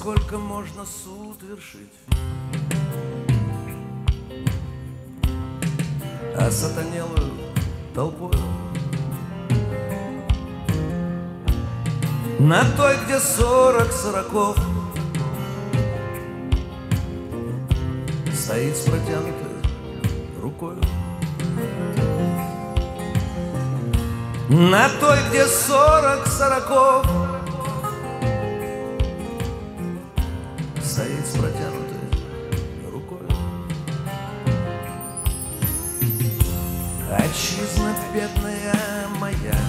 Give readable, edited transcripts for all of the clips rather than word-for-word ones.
сколько можно суд вершить, а сатанелую толпою на той, где 40 сороков стоит с протянутой рукою. На той, где 40 сороков стоит с протянутой рукой. Отчизна бедная моя,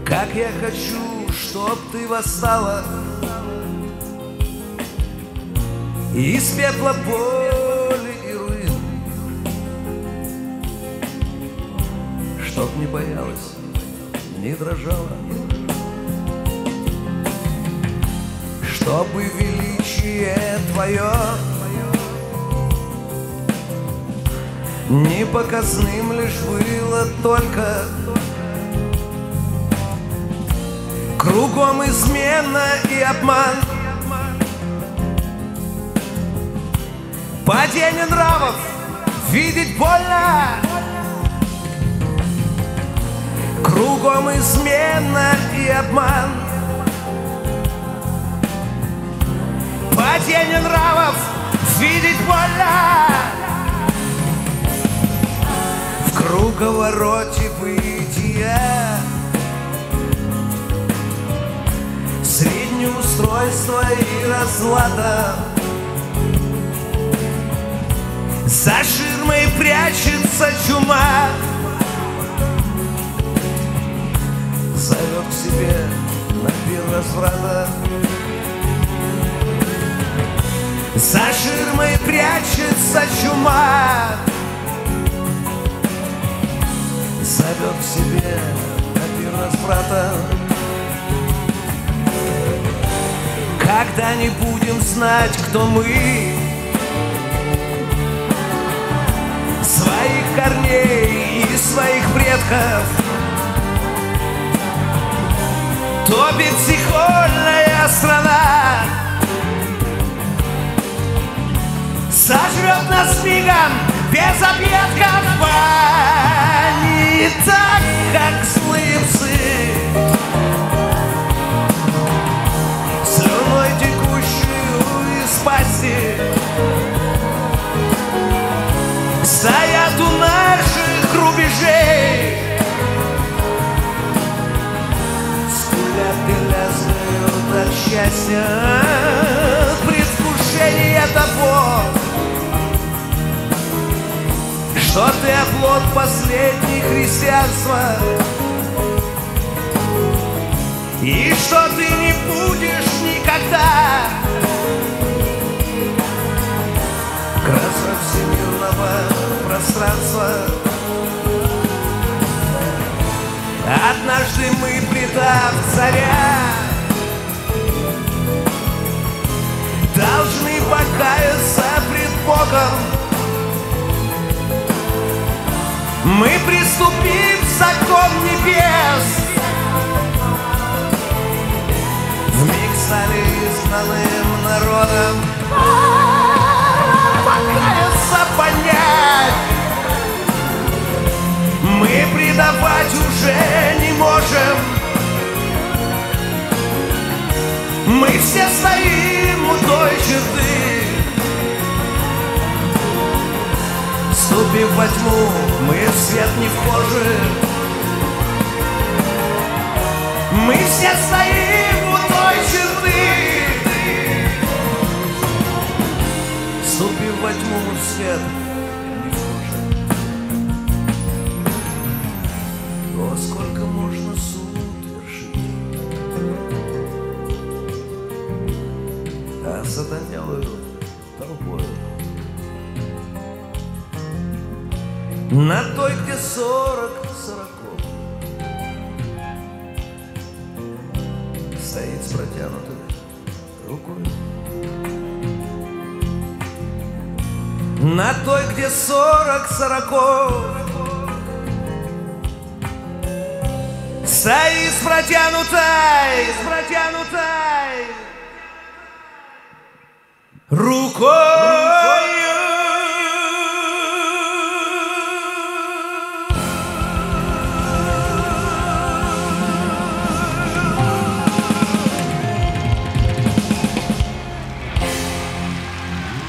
как я хочу, чтоб ты восстала из пепла боли и руин, чтоб не боялась, не дрожала, чтобы величие твое не показным лишь было только. Кругом измена и обман, падение нравов видеть больно. Кругом измена и обман, падение нравов видеть больно. В круговороте бытия среднее устройство и разлада, за ширмой прячется чума, зовет к себе на пир разврата. За ширмой прячется чума, зовет к себе на пир разврата. Когда не будем знать, кто мы, своих корней и своих предков, топит психольная страна, сожрет нас мигом без объедков. Не так, как злые псы, слюной текущую из пасти, стоят у наших рубежей, скулят и лязгают от счастья, предвкушение того, что ты оплот последних христианства, и что ты не будешь никогда краса всемирного пространства. Однажды мы, предав царя, должны покаяться пред Богом. Мы приступим в закон небес, вмиг стали изгнанным народом. Покаяться, понять, мы предавать уже не можем. Мы все стоим у той черты, вступив во тьму, мы в свет не вхожи. Мы все стоим у той черты, вступив во тьму, мы в свет не вхожи. О, сколько можно суд вершить, а сатанелую толпою на той, где 40 сороков стоит с протянутой рукой. На той, где 40 сороков стоит с протянутой рукой.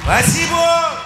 Спасибо!